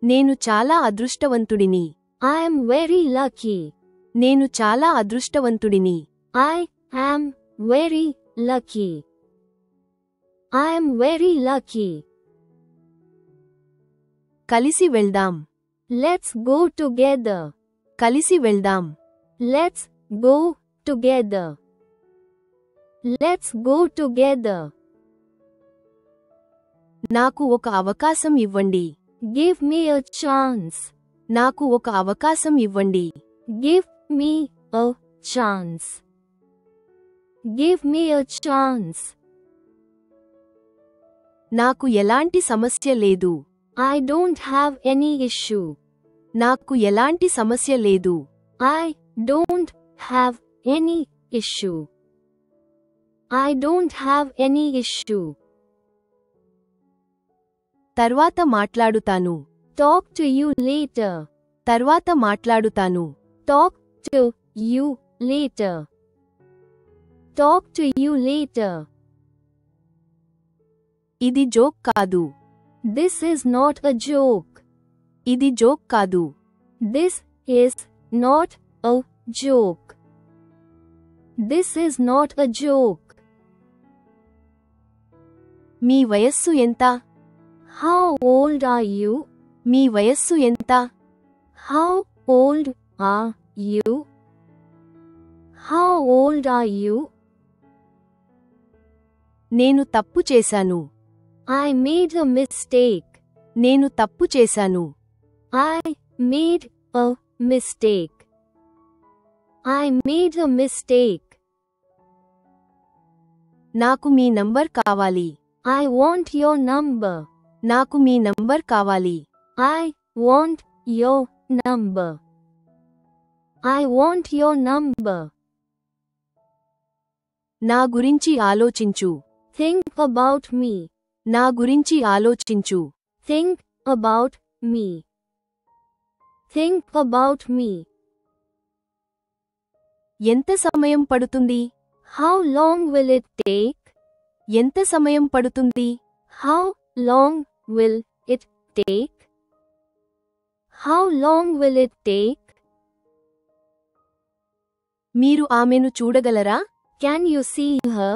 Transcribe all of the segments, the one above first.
నేను చాలా అదృష్టవంతుడిని. I am very lucky. నేను చాలా అదృష్టవంతుడిని. I am very lucky. I am very lucky. కలిసి వెళ్దాం. Let's go together. కలిసి వెళ్దాం. Let's go together. Let's go together. నాకు ఒక అవకాశం ఇవ్వండి. Give me a chance. నాకు ఒక అవకాశం ఇవ్వండి. Give me a chance. Give me a chance. నాకు ఎలాంటి సమస్య లేదు. I don't have any issue. నాకు ఎలాంటి సమస్య లేదు. I don't have any issue. I don't have any issue. తర్వాత మాట్లాడుతాను. Talk to you later. తర్వాత మాట్లాడుతాను. Talk to you later. Talk to you later. ఇది జోక్ కాదు. This is not a joke. ఇది జోక్ కాదు. This is not a joke. This is not a joke. మీ వయస్సు ఎంత? How old are you? మీ వయస్సు ఎంత? How old are you? How old are you? నేను తప్పు చేశాను. I made a mistake. నేను తప్పు చేశాను. I made a mistake. I made a mistake. నాకు మీ నంబర్ కావాలి. I want your number. నాకు మీ నంబర్ కావాలి. I want your number. I want your number. నా గురించి ఆలోచించు. Think about me. నా గురించి ఆలోచించు. Think about me. Think about me. ఎంత సమయం పడుతుంది? How long will it take? ఎంత సమయం పడుతుంది? How long will it take? How long will it take? మీరు ఆమెను చూడగలరా? Can you see her?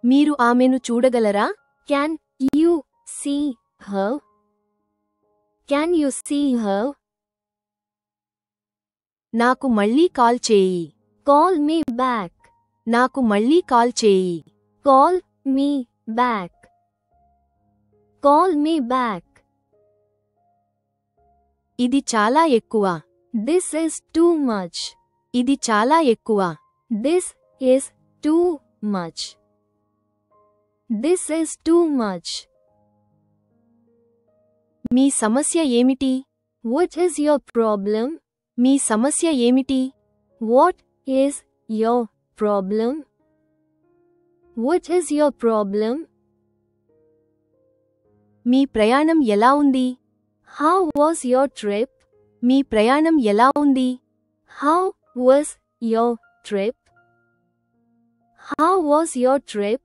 మీరు ఆమెను చూడగలరా? Can you see her? Can you see her? నాకు మళ్ళీ కాల్ చేయి. Call me back. నాకు మళ్ళీ కాల్ చేయి. Call me back. Call me back. ఇది చాలా ఎక్కువ. This is too much. ఇది చాలా ఎక్కువ. This is too much. This is too much. మీ సమస్య ఏమిటి? What is your problem? మీ సమస్య ఏమిటి? What is your problem? What is your problem? మీ ప్రయాణం ఎలా ఉంది? How was your trip? మీ ప్రయాణం ఎలా ఉంది? How was your trip? How was your trip?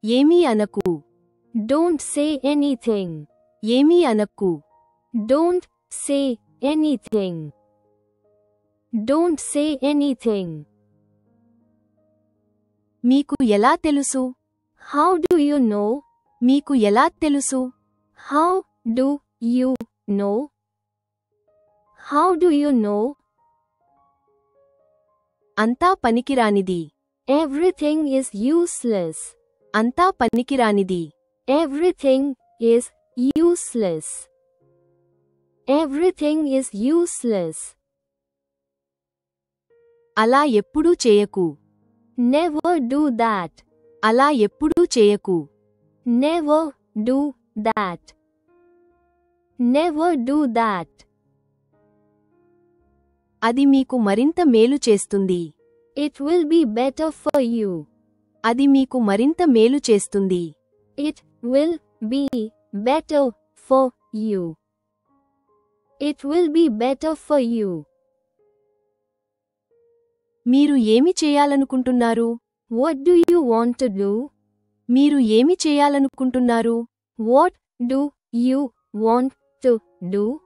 ఏమీ అనకు. Don't say anything. ఏమీ అనకు. Don't say anything. Don't say anything. మీకు ఎలా తెలుసు? How do you know? మీకు ఎలా తెలుసు? How do you know? How do you know? అంతా పనికిరానిది. Everything is useless. అంతా పనికిరానిది. Everything is useless. Everything is useless. అలా ఎప్పుడూ చేయకు. Never do that. అలా ఎప్పుడూ చేయకు. Never do that. Never do that. అది మీకు మరింత మేలు చేస్తుంది. It will be better for you. అది మీకు మరింత మేలు చేస్తుంది. It will be better for you. It will be better for you. మీరు ఏమి చేయాలనుకుంటున్నారు? What do you want to do? మీరు ఏమి చేయాలనుకుంటున్నారు? What do you want to do?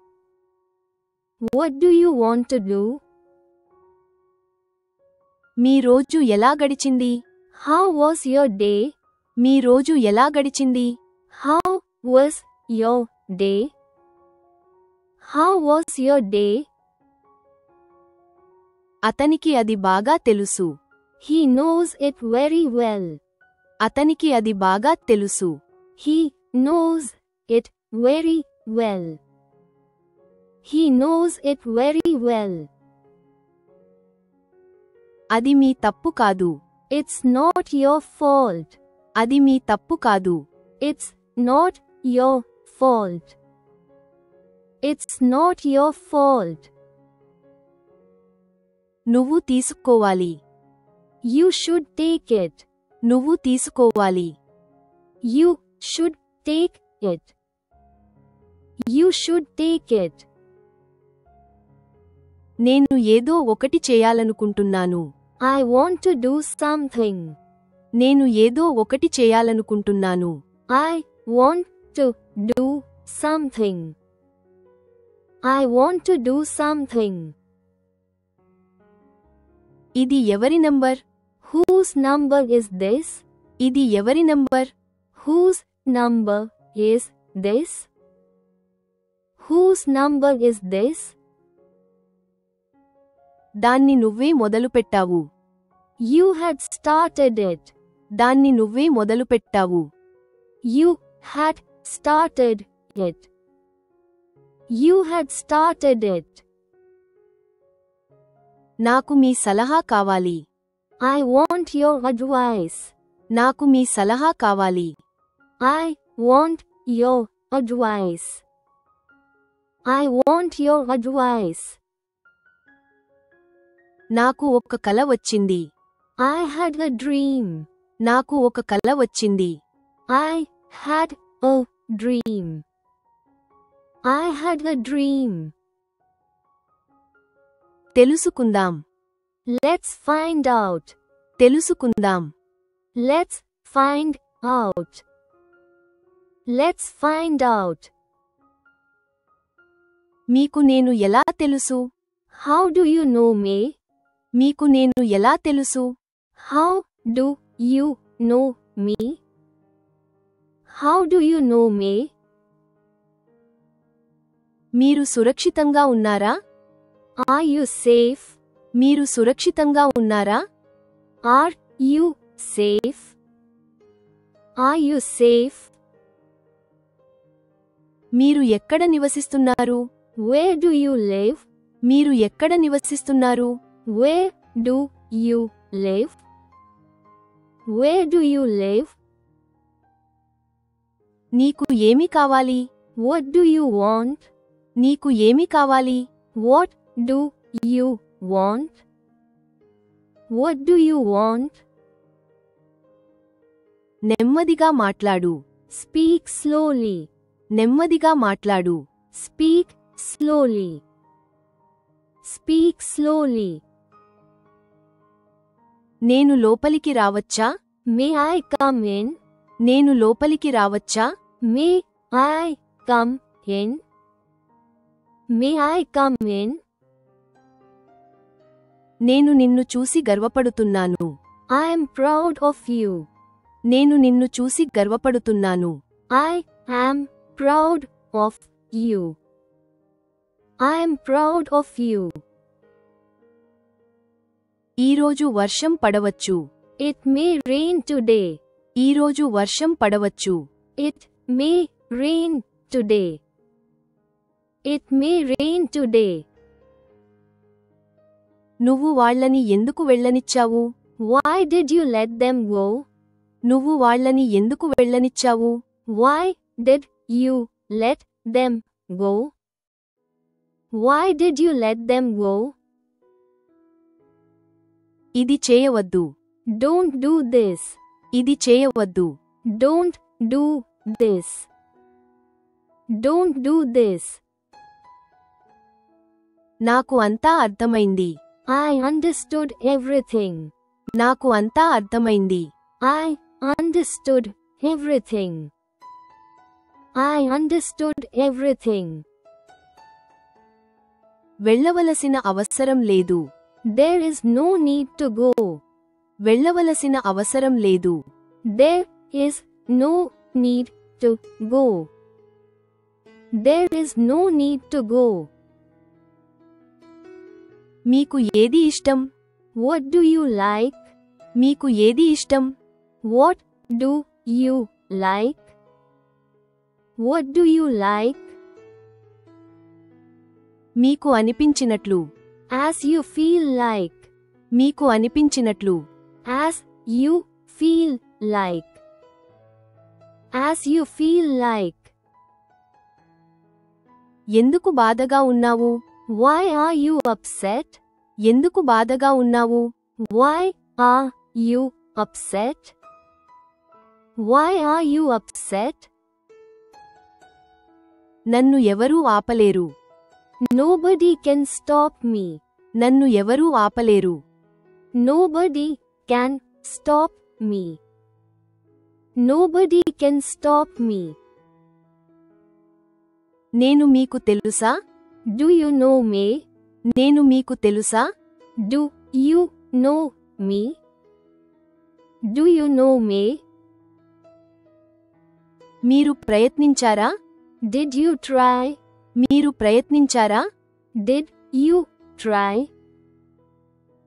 What do you want to do? మీ రోజు ఎలా గడిచింది? How was your day? మీ రోజు ఎలా గడిచింది? How was your day? How was your day? అతనికి అది బాగా తెలుసు. He knows it very well. అతనికి అది బాగా తెలుసు. He knows it very well. He knows it very well. అది మీ తప్పు కాదు. It's not your fault. అది మీ తప్పు కాదు. It's not your fault. It's not your fault. నువ్వు తీసుకోవాలి. You should take it. నువ్వు తీసుకోవాలి. You should take it. You should take it. నేను ఏదో ఒకటి చేయాలనుకుంటున్నాను. I want to do something. నేను ఏదో ఒకటి చేయాలనుకుంటున్నాను. I want to do something. I want to do something. ఇది ఎవరి number? Whose number is this? ఇది ఎవరి number? Whose number is this? Whose number is this? దాన్ని నువ్వే మొదలుపెట్టావు. You had started it. దాన్ని నువ్వే మొదలుపెట్టావు. You had started it. You had started it. నాకు మీ సలహా కావాలి. I want your advice. నాకు మీ సలహా కావాలి. I want your advice. I want your advice. నాకు ఒక కల వచ్చింది. I had a dream. నాకు ఒక కల వచ్చింది. I had a dream. I had a dream. తెలుసుకుందాం. Let's find out. తెలుసుకుందాం. Let's find out. Let's find out. మీకు నేను ఎలా తెలుసు? How do you know me? మీకు నేను ఎలా తెలుసు? How do you know me? How do you know me? మీరు సురక్షితంగా ఉన్నారా? Are you safe? మీరు సురక్షితంగా ఉన్నారా? Are you safe? Are you safe? మీరు ఎక్కడ నివసిస్తున్నారు? Where do you live? మీరు ఎక్కడ నివసిస్తున్నారు? Where do you live? Where do you live? నీకు ఏమి కావాలి? What do you want? నీకు ఏమి కావాలి? What do you want? What do you want? నెమ్మదిగా మాట్లాడు. Speak slowly. నెమ్మదిగా మాట్లాడు. Speak slowly. Speak slowly. నేను లోపలికి రావచ్చా? May I come in? నేను లోపలికి రావచ్చా? May I come in? May I come in? నేను నిన్ను చూసి గర్వపడుతున్నాను. I am proud of you. నేను నిన్ను చూసి గర్వపడుతున్నాను. I am proud of you. I am proud of you. ఈరోజు వర్షం పడవచ్చు. It may rain today. ఈరోజు వర్షం పడవచ్చు. It may rain today. It may rain today. నువ్వు వాళ్ళని ఎందుకు వెళ్ళనిచ్చావు? Why did you let them go? నువ్వు వాళ్ళని ఎందుకు వెళ్ళనిచ్చావు? Why did you let them go? Why did you let them go? ఇది చేయవద్దు. Don't do this. ఇది చేయవద్దు. Don't do this. Don't do this. నాకు అంతా అర్థమైంది. I understood everything. నాకు అంతా అర్థమైంది. I understood everything. I understood everything. వెళ్ళవలసిన అవసరం లేదు. There is no need to go. వెళ్ళవలసిన అవసరం లేదు. There is no need to go. There is no need to go. మీకు ఏది ఇష్టం? What do you like? మీకు ఏది ఇష్టం? What do you like? What do you like? మీకు అనిపించినట్లు. As you feel like. మీకు అనిపించినట్లు. As you feel like. As you feel like. ఎందుకు బాధగా ఉన్నావు? Why are you upset? ఎందుకు బాధగా ఉన్నావు? Why are you upset? Why are you upset? నన్ను ఎవరూ ఆపలేరు. Nobody can stop me. నన్ను ఎవరూ ఆపలేరు. Nobody can stop me. Nobody can stop me. నేను మీకు తెలుసా? Do you know me? నేను మీకు తెలుసా? Do you know me? Do you know me? మీరు ప్రయత్నించారా? Did you try? మీరు ప్రయత్నించారా? Did you try?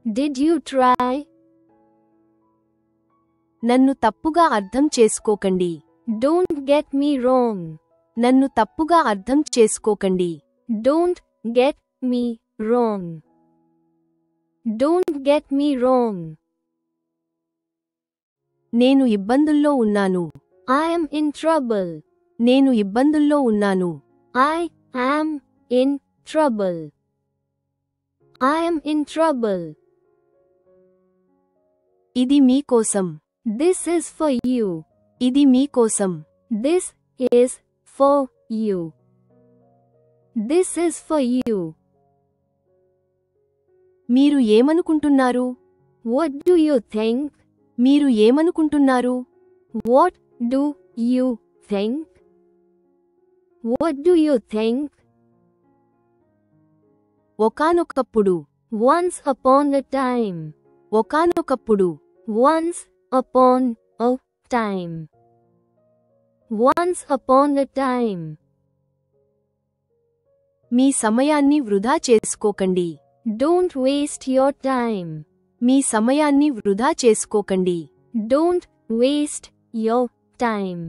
Did you try? నన్ను తప్పుగా అర్థం చేసుకోకండి. Don't get me wrong. నన్ను తప్పుగా అర్థం చేసుకోకండి. Don't get me wrong. Don't get me wrong. నేను ఇబ్బందుల్లో ఉన్నాను. I am in trouble. నేను ఇబ్బందుల్లో ఉన్నాను. I am in trouble. I am in trouble. ఇది మీ కోసం. This is for you. ఇది మీ కోసం. This is for you. This is for you. మీరు ఏమనుకుంటున్నారు? What do you think? మీరు ఏమనుకుంటున్నారు? What do you think? What do you think? ఒకానొకప్పుడు. Once upon a time. ఒకానొకప్పుడు. Once upon a time. Once upon a time. మీ సమయాన్ని వృధా చేసుకోకండి. Don't waste your time. మీ సమయాన్ని వృధా చేసుకోకండి. Don't waste your time.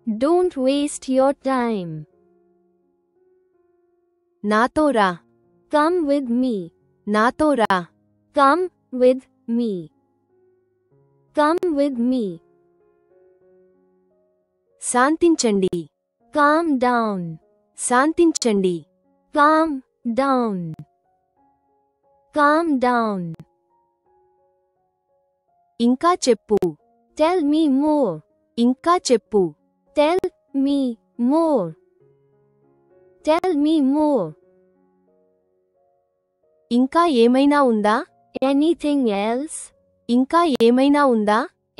Don't waste your time. నాతో రా. Come with me. నాతో రా. Come with me. Come with me. శాంతించండి. Calm down. శాంతించండి. Calm down. Calm down. ఇంకా చెప్పు. Tell me more. ఇంకా చెప్పు. Tell me more. Tell me more. ఇంకా ఏమైనా ఉందా? Anything else? ఇంకా ఏమైనా ఉందా?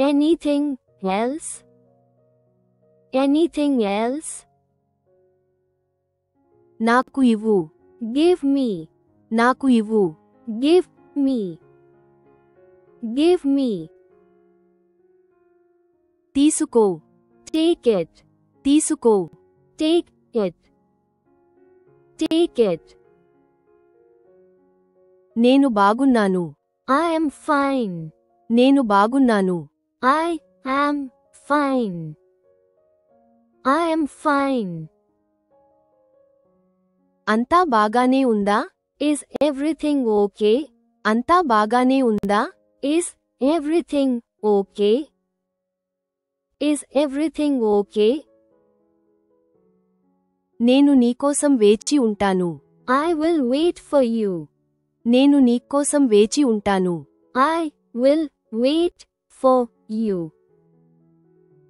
Anything else? Anything else? నాకు ఇవ్వు. Give me. నాకు ఇవ్వు. Give me. Give me. తీసుకో. Take it. తీసుకో. Take it. Take it. నేను బాగున్నాను. I am fine. నేను బాగున్నాను. I am fine. I am fine. అంతా బాగానే ఉందా? Is everything okay? అంతా బాగానే ఉందా? Is everything okay? Is everything okay? నేను నీకోసం వేచి ఉంటాను. I will wait for you. నేను నీకోసం వేచి ఉంటాను. I will wait for you.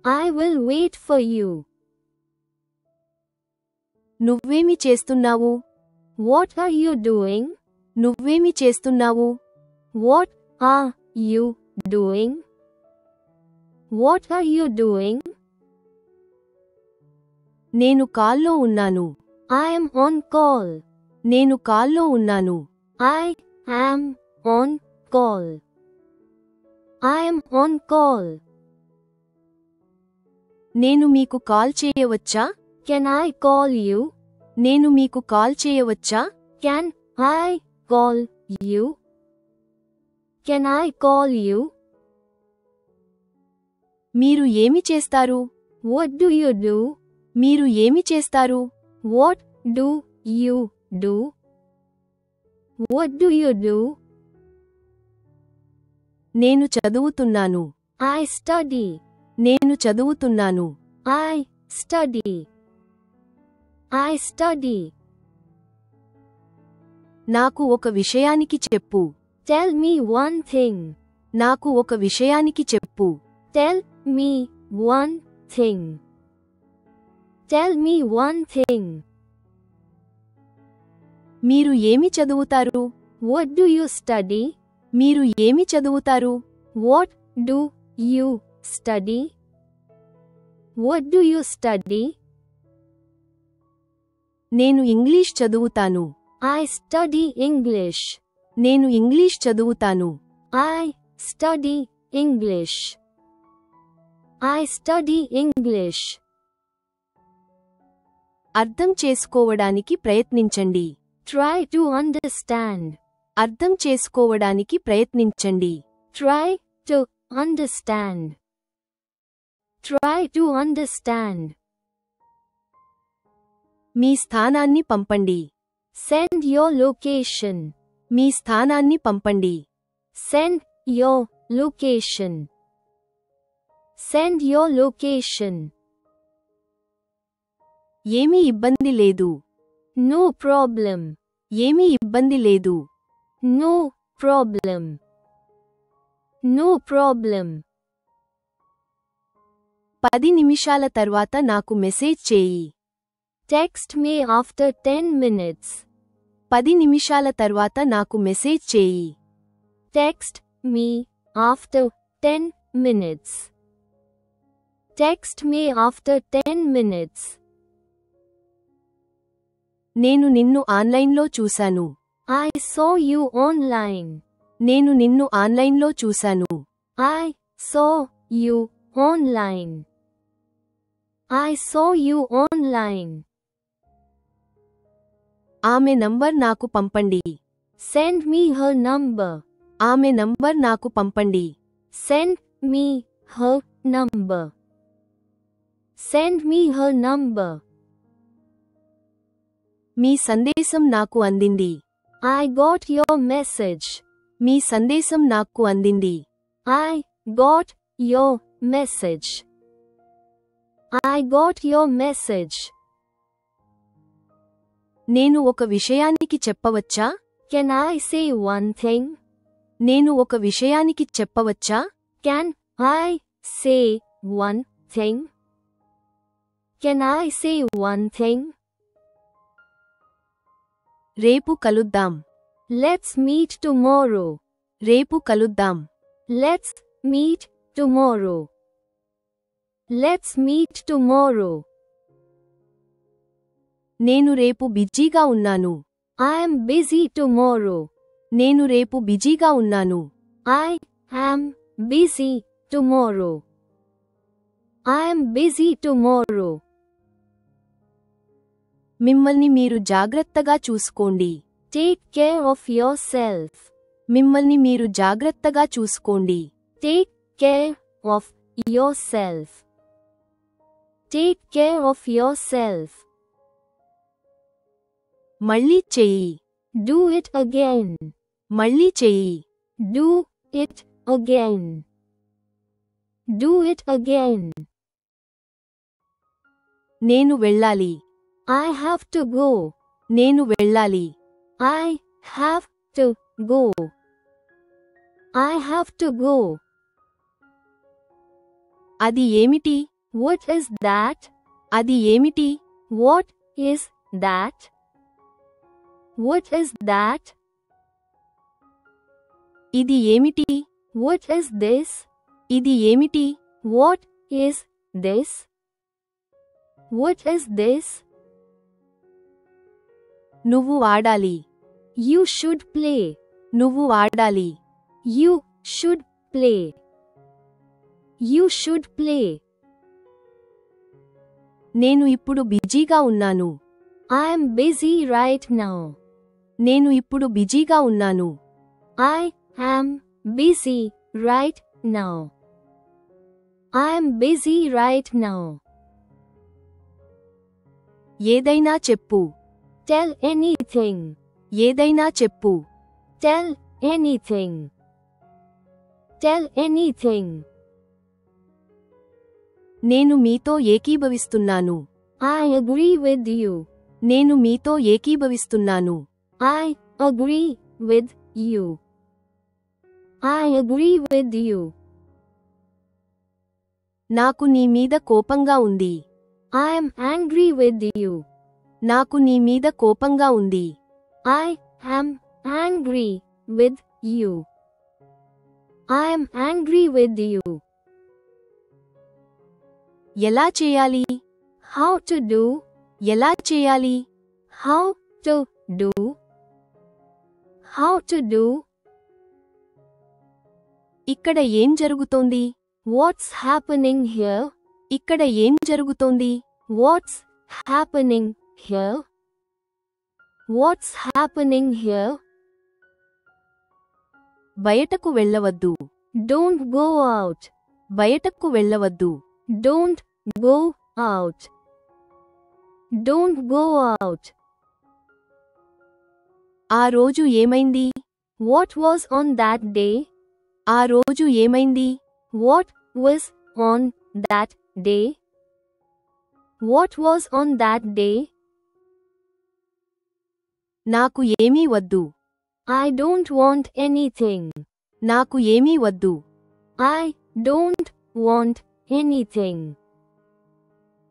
I will wait for you. నువ్వేమి చేస్తున్నావు? What are you doing? నువ్వేమి చేస్తున్నావు? What are you doing? What are you doing? నేను కాల్లో ఉన్నాను. I am on call. నేను కాల్లో ఉన్నాను. I am on call. I am on call. నేను మీకు కాల్ చేయవచ్చా? Can I call you? నేను మీకు కాల్ చేయవచ్చా? Can I call you? Can I call you? మీరు ఏమి చేస్తారు? What do you do? మీరు ఏమి చేస్తారు? What do you do? What do you do? నేను చదువుతున్నాను. I study. నేను చదువుతున్నాను. I study. I study. నాకు ఒక విషయానికి చెప్పు. Tell me one thing. నాకు ఒక విషయానికి చెప్పు. Tell me one thing. Tell me one thing. మీరు ఏమి చదువుతారు? What do you study? మీరు ఏమి చదువుతారు? What do you study? What do you study? నేను ఇంగ్లీష్ చదువుతాను. I study English. నేను ఇంగ్లీష్ చదువుతాను. I study English. I study English. అర్థం చేసుకోవడానికి ప్రయత్నించండి. Try to understand. అర్థం చేసుకోవడానికి ప్రయత్నించండి. Try to understand. Try to understand. మీ స్థానాన్ని పంపండి. Send your location. మీ స్థానాన్ని పంపండి. Send your location. Send your location. ఏమీ ఇబ్బంది లేదు. No problem. ఏమీ ఇబ్బంది లేదు. No problem. No problem. 10 నిమిషాల తర్వాత నాకు మెసేజ్ చేయి. Text me after 10 minutes. 10 నిమిషాల తర్వాత నాకు మెసేజ్ చేయి. Text me after 10 minutes. Text me after 10 minutes. నేను నిన్ను ఆన్లైన్లో చూశాను. I saw you online. నేను నిన్ను ఆన్లైన్లో చూశాను. I saw you online. I saw you online. ఆమె నంబర్ నాకు పంపండి. Send me her number. ఆమె నంబర్ నాకు పంపండి. Send me her number. Send me her number. మీ సందేశం నాకు అందింది. I got your message. మీ సందేశం నాకు అందింది. I got your message. I got your message. నేను ఒక విషయానికి చెప్పవచ్చా? Can I say one thing? నేను ఒక విషయానికి చెప్పవచ్చా? Can I say one thing? Can I say one thing? రేపు కలుద్దాం. Let's meet tomorrow. రేపు కలుద్దాం. Let's meet tomorrow. Let's meet tomorrow. నేను రేపు బిజీగా ఉన్నాను. I am busy tomorrow. నేను రేపు బిజీగా ఉన్నాను. I am busy tomorrow. I am busy tomorrow. మిమ్మల్ని మీరు జాగ్రత్తగా చూసుకోండి. Take care of yourself. మిమ్మల్ని మీరు జాగ్రత్తగా చూసుకోండి. Take care of yourself. Take care of yourself. మళ్ళీ చెయ్యి. Do it again. మళ్ళీ చెయ్యి. Do it again. Do it again. నేను వెళ్ళాలి. I have to go. నేను వెళ్ళాలి. I have to go. I have to go. అది ఏమిటి? What is that? అది ఏమిటి? What is that? What is that? ఇది ఏమిటి? What is this? ఇది ఏమిటి? What is this? What is this? నువ్వు ఆడాలి. You should play. నువ్వు ఆడాలి. You should play. You should play. నేను ఇప్పుడు బిజీగా ఉన్నాను. I am busy right now. నేను ఇప్పుడు బిజీగా ఉన్నాను. I am busy right now. I am busy right now. ఏదైనా చెప్పు. Tell anything. ఏదైనా చెప్పు. Tell anything. Tell anything. నేను మీతో ఏకీభవిస్తున్నాను. I agree with you. నేను మీతో ఏకీభవిస్తున్నాను. I agree with you. I agree with you. నాకు నీ మీద కోపంగా ఉంది. I am angry with you. నాకు నీ మీద కోపంగా ఉంది. I am angry with you. I am angry with you. ఎలా చేయాలి? How to do? ఎలా చేయాలి? How to do? How to do? ఇక్కడ ఏం జరుగుతోంది? What's happening here? ఇక్కడ ఏం జరుగుతోంది? What's happening here? What's happening here? బయటకు వెళ్ళవద్దు. Don't go out. బయటకు వెళ్ళవద్దు. Don't go out. Don't go out. ఆ రోజు ఏమైంది? What was on that day? ఆ రోజు ఏమైంది? What was on that day? What was on that day? నాకు ఏమీ వద్దు. I don't want anything. నాకు ఏమీ వద్దు. I don't want anything.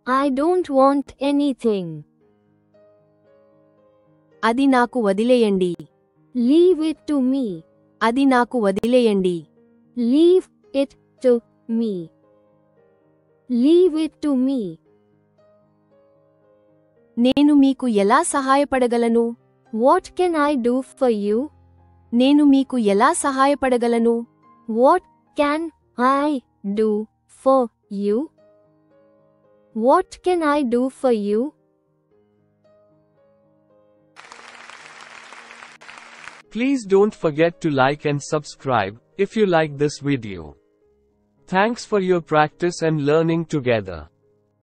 I don't want anything. అది నాకు వదిలేయండి. Leave it to me. అది నాకు వదిలేయండి. Leave it to me. Leave it to me. నేను మీకు ఎలా సహాయపడగలను? What can I do for you? నేను మీకు ఎలా సహాయపడగలను? What can I do for you? What can I do for you? Please don't forget to like and subscribe if you like this video. Thanks for your practice and learning together.